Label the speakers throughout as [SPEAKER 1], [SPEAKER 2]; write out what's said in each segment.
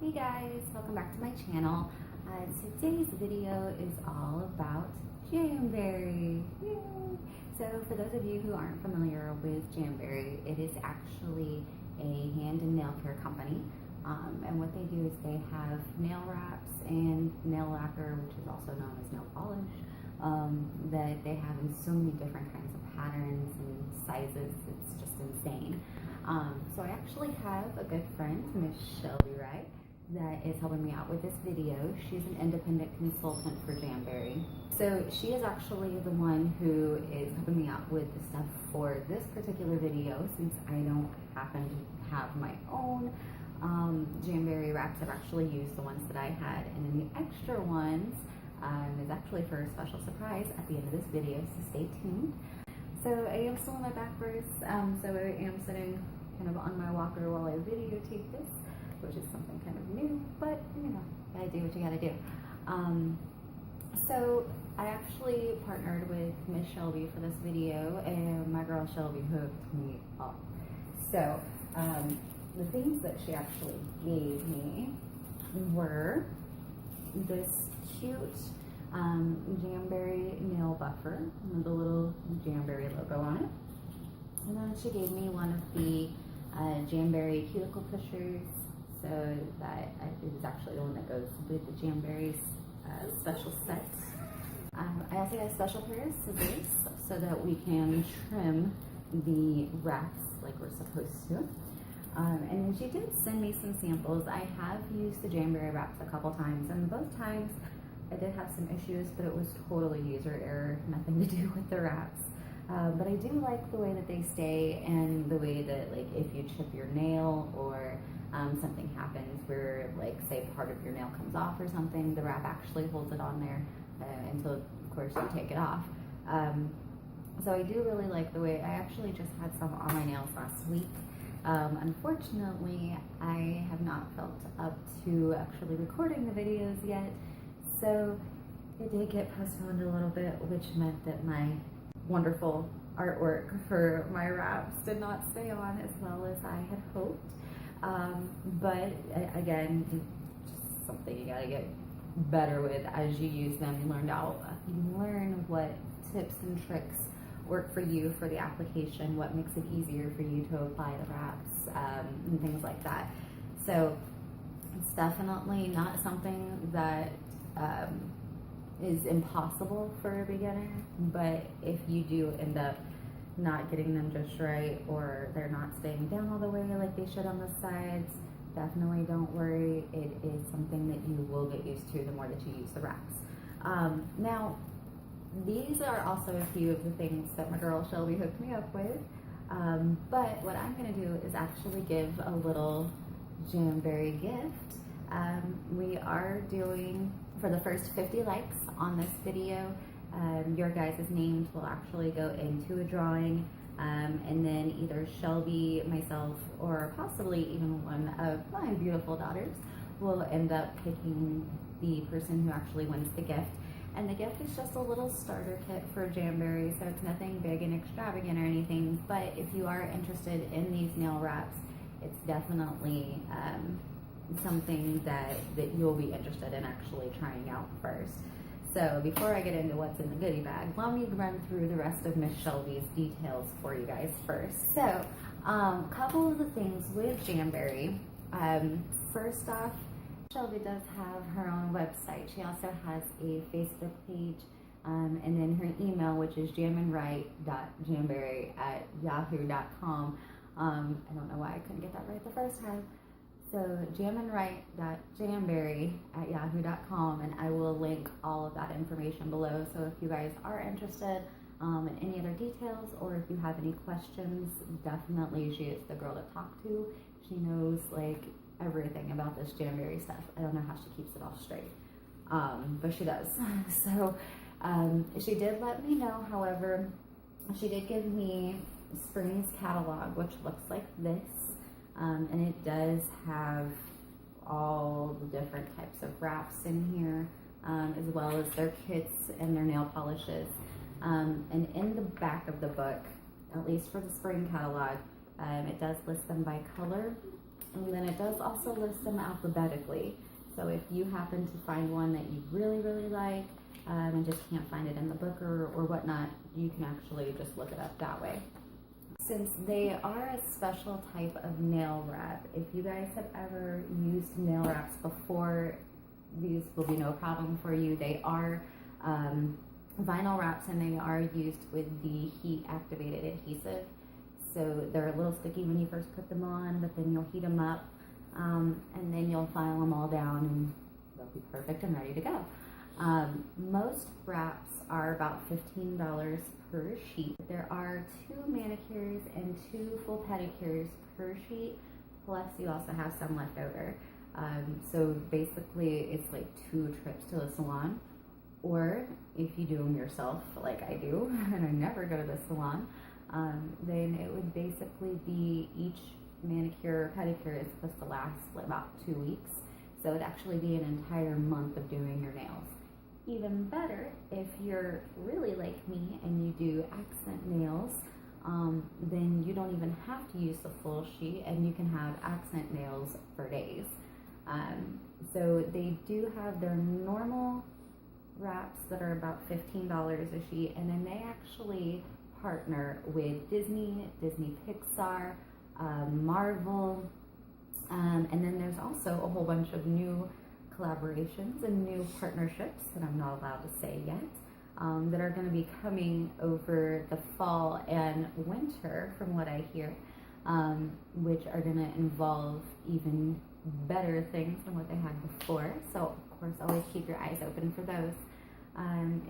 [SPEAKER 1] Hey guys, welcome back to my channel. Today's video is all about Jamberry. Yay! So for those of you who aren't familiar with Jamberry, it is actually a hand and nail care company. And what they do is they have nail wraps and nail lacquer, which is also known as nail polish, that they have in so many different kinds of patterns and sizes. It's just insane. So I actually have a good friend, Miss Shelby Wright, that is helping me out with this video. She's an independent consultant for Jamberry. So she is actually the one who is helping me out with the stuff for this particular video, since I don't happen to have my own Jamberry wraps. I've actually used the ones that I had, and then the extra ones is actually for a special surprise at the end of this video, so stay tuned. So I am still in my back brace, so I am sitting kind of on my walker while I videotape this, which is something kind of new, but you know, gotta do what you gotta do. So I actually partnered with Miss Shelby for this video, and my girl Shelby hooked me up. So the things that she actually gave me were this cute Jamberry nail buffer with the little Jamberry logo on it. And then she gave me one of the Jamberry cuticle pushers, so that is actually the one that goes with the Jamberry's special set. I also got a special pair of scissors so that we can trim the wraps like we're supposed to. And then she did send me some samples. I have used the Jamberry wraps a couple times, and both times I did have some issues, but it was totally user error, nothing to do with the wraps. But I do like the way that they stay, and the way that, like, if you chip your nail or something happens where, like, say part of your nail comes off or something, the wrap actually holds it on there until, of course, you take it off. So I do really like the way. I actually just had some on my nails last week. Unfortunately, I have not felt up to actually recording the videos yet, so it did get postponed a little bit, which meant that my wonderful artwork for my wraps did not stay on as well as I had hoped. But again, just something you gotta get better with as you use them. You learn what tips and tricks work for you for the application, what makes it easier for you to apply the wraps, and things like that. So it's definitely not something that is impossible for a beginner, but if you do end up not getting them just right, or they're not staying down all the way like they should on the sides, definitely don't worry. It is something that you will get used to the more that you use the wraps. Now, these are also a few of the things that my girl Shelby hooked me up with, but what I'm going to do is actually give a little Jamberry gift. We are doing, for the first 50 likes on this video, your guys' names will actually go into a drawing, and then either Shelby, myself, or possibly even one of my beautiful daughters will end up picking the person who actually wins the gift. And the gift is just a little starter kit for Jamberry, so it's nothing big and extravagant or anything, but if you are interested in these nail wraps, it's definitely something that you'll be interested in actually trying out first. So before I get into what's in the goodie bag, let me run through the rest of Miss Shelby's details for you guys first. So a couple of the things with Jamberry. First off, Shelby does have her own website. She also has a Facebook page, and then her email, which is jamandwright.jamberry@yahoo.com. I don't know why I couldn't get that right the first time. So jamandwright.jamberry@yahoo.com, and I will link all of that information below. So if you guys are interested in any other details, or if you have any questions, definitely she is the girl to talk to. She knows like everything about this Jamberry stuff. I don't know how she keeps it all straight, but she does. So she did let me know, however, she did give me Spring's catalog, which looks like this. And it does have all the different types of wraps in here, as well as their kits and their nail polishes. And in the back of the book, at least for the spring catalog, it does list them by color. And then it does also list them alphabetically. So if you happen to find one that you really, really like, and just can't find it in the book or whatnot, you can actually just look it up that way. Since they are a special type of nail wrap, if you guys have ever used nail wraps before, these will be no problem for you. They are vinyl wraps, and they are used with the heat activated adhesive. So they're a little sticky when you first put them on, but then you'll heat them up, and then you'll file them all down and they'll be perfect and ready to go. Most wraps are about $15 per sheet. There are 2 manicures and 2 full pedicures per sheet, plus you also have some left over. So basically it's like 2 trips to the salon, or if you do them yourself like I do, and I never go to the salon, then it would basically be each manicure or pedicure is supposed to last about 2 weeks. So it'd actually be an entire month of doing your nails. Even better, if you're really like me and you do accent nails, then you don't even have to use the full sheet, and you can have accent nails for days. So they do have their normal wraps that are about $15 a sheet, and then they actually partner with Disney Pixar, Marvel, and then there's also a whole bunch of new collaborations and new partnerships that I'm not allowed to say yet, that are going to be coming over the fall and winter, from what I hear, which are going to involve even better things than what they had before. So of course, always keep your eyes open for those,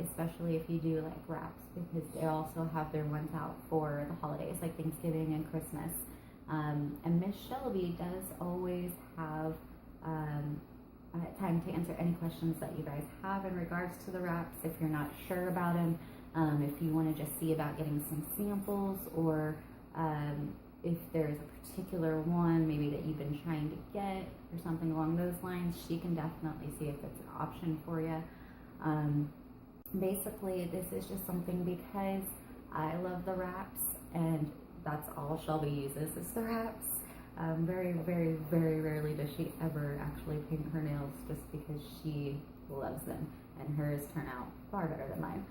[SPEAKER 1] especially if you do like wraps, because they also have their ones out for the holidays like Thanksgiving and Christmas. And Miss Shelby does always have time to answer any questions that you guys have in regards to the wraps. If you're not sure about them, if you want to just see about getting some samples, or if there's a particular one maybe that you've been trying to get or something along those lines, she can definitely see if it's an option for you. Basically, this is just something because I love the wraps, and that's all Shelby uses is the wraps. Very, very, very rarely does she ever actually paint her nails, just because she loves them, and hers turn out far better than mine.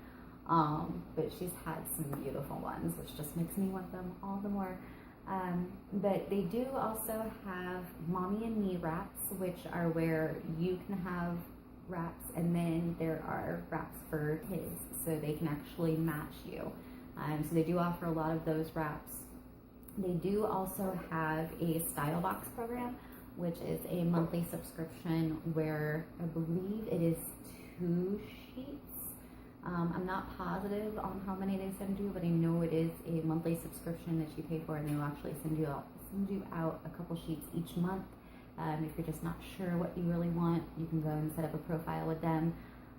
[SPEAKER 1] But she's had some beautiful ones, which just makes me want them all the more. But they do also have Mommy&Me wraps, which are where you can have wraps, and then there are wraps for kids, so they can actually match you. So they do offer a lot of those wraps. They do also have a Style Box program, which is a monthly subscription where I believe it is 2 sheets. I'm not positive on how many they send you, but I know it is a monthly subscription that you pay for, and they'll actually send you out a couple sheets each month. If you're just not sure what you really want, you can go and set up a profile with them.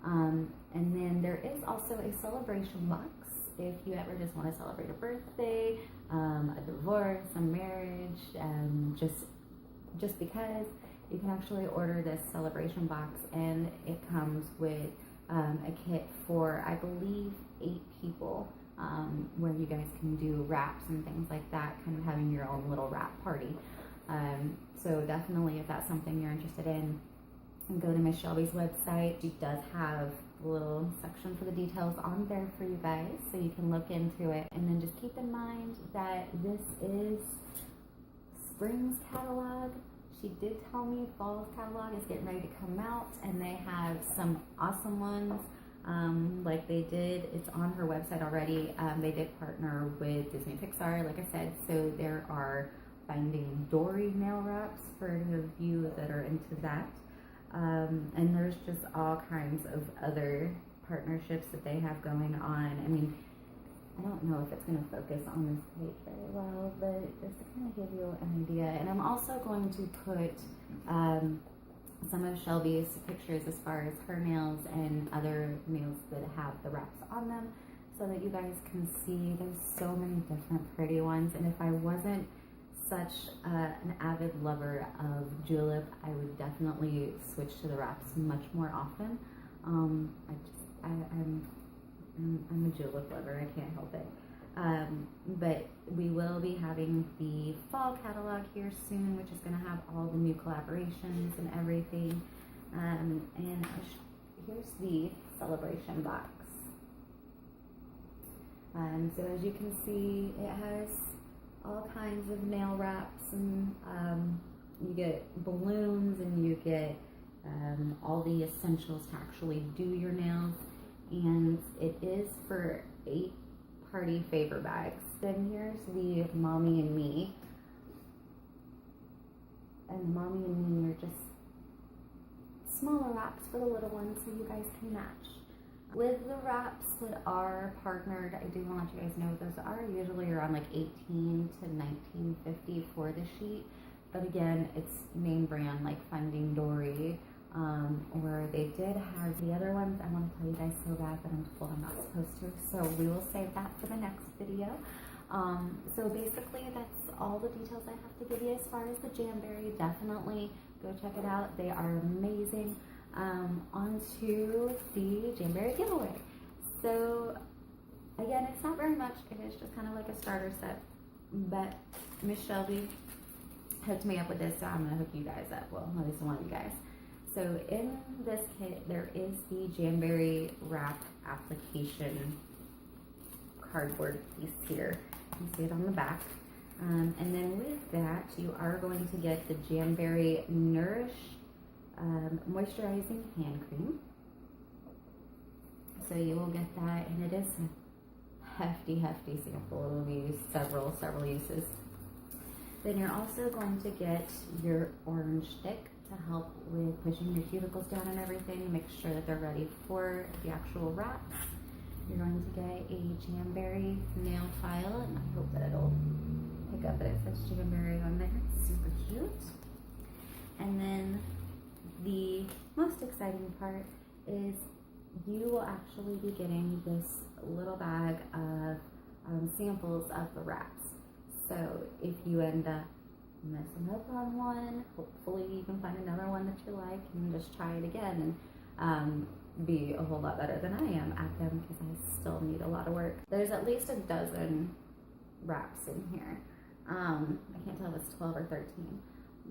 [SPEAKER 1] And then there is also a celebration box if you ever just want to celebrate a birthday, a divorce, a marriage, just because. You can actually order this celebration box, and it comes with a kit for, I believe, 8 people, where you guys can do wraps and things like that, kind of having your own little wrap party. So definitely, if that's something you're interested in, go to Miss Shelby's website. She does have a little section for the details on there for you guys, so you can look into it. And then just keep in mind that this is spring's catalog. She did tell me fall's catalog is getting ready to come out, and they have some awesome ones. Like they did, it's on her website already. They did partner with Disney Pixar, like I said, so there are Finding Dory nail wraps for any of you that are into that. And there's just all kinds of other partnerships that they have going on. I mean, I don't know if it's going to focus on this page very well, but just to kind of give you an idea. And I'm also going to put some of Shelby's pictures as far as her nails and other nails that have the wraps on them, so that you guys can see. There's so many different pretty ones, and if I wasn't such an avid lover of julep, I would definitely switch to the wraps much more often. I'm a julep lover, I can't help it. But we will be having the fall catalog here soon, which is going to have all the new collaborations and everything. And here's the celebration box. So as you can see, it has all kinds of nail wraps, and you get balloons, and you get all the essentials to actually do your nails, and it is for 8 party favor bags. Then here's the Mommy&Me, and Mommy&Me are just smaller wraps for the little ones so you guys can match. With the wraps that are partnered, I do want to let you guys know those are usually around like $18 to $19.50 for the sheet. But again, it's name brand like Finding Dory, or they did have the other ones. I want to tell you guys so bad, but I'm told I'm not supposed to. So we will save that for the next video. So basically that's all the details I have to give you as far as the Jamberry. Definitely go check it out. They are amazing. On to the Jamberry giveaway. So again, it's not very much. It is just kind of like a starter set, but Miss Shelby hooked me up with this, so I'm gonna hook you guys up. Well, at least one of you guys. So in this kit, there is the Jamberry wrap application cardboard piece here. You can see it on the back. And then with that, you are going to get the Jamberry Nourish moisturizing hand cream. So you will get that, and it is a hefty sample. It will be used several uses. Then you're also going to get your orange stick to help with pushing your cuticles down and everything, make sure that they're ready for the actual wraps. You're going to get a Jamberry nail file, and I hope that it'll pick up that it says Jamberry on there. It's super cute. And then the most exciting part is you will actually be getting this little bag of samples of the wraps. So if you end up messing up on one, hopefully you can find another one that you like and just try it again and be a whole lot better than I am at them, because I still need a lot of work. There's at least a dozen wraps in here. I can't tell if it's 12 or 13,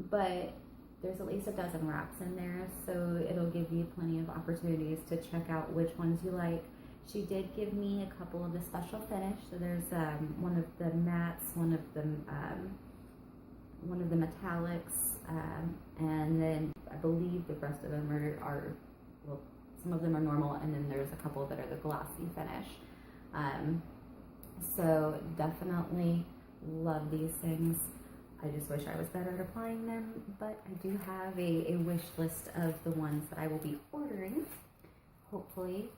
[SPEAKER 1] but there's at least a dozen wraps in there, so it'll give you plenty of opportunities to check out which ones you like. She did give me a couple of the special finish. So there's one of the mattes, one of the metallics, and then I believe the rest of them are well, some of them are normal, and then there's a couple that are the glossy finish. So definitely love these things. I just wish I was better at applying them, but I do have a wish list of the ones that I will be ordering. Hopefully,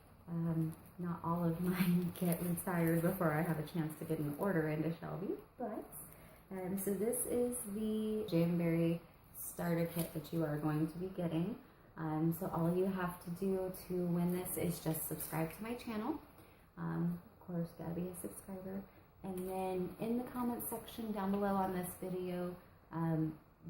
[SPEAKER 1] not all of mine get retired before I have a chance to get an order into Shelby, but so this is the Jamberry starter kit that you are going to be getting. So all you have to do to win this is just subscribe to my channel. Of course, gotta be a subscriber. And then in the comment section down below on this video,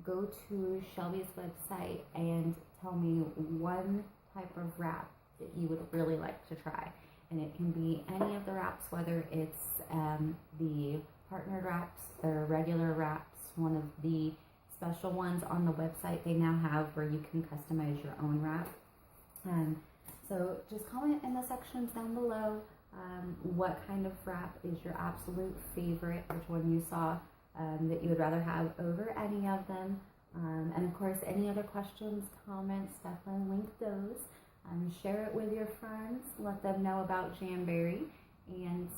[SPEAKER 1] go to Shelby's website and tell me one type of wrap that you would really like to try. And it can be any of the wraps, whether it's the partnered wraps, the regular wraps, one of the special ones on the website they now have where you can customize your own wrap. So just comment in the sections down below what kind of wrap is your absolute favorite, which one you saw that you would rather have over any of them. And of course, any other questions, comments, definitely link those. Share it with your friends, let them know about Jamberry, and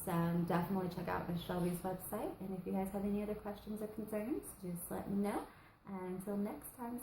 [SPEAKER 1] definitely check out Miss Shelby's website. And if you guys have any other questions or concerns, just let me know. And until next time.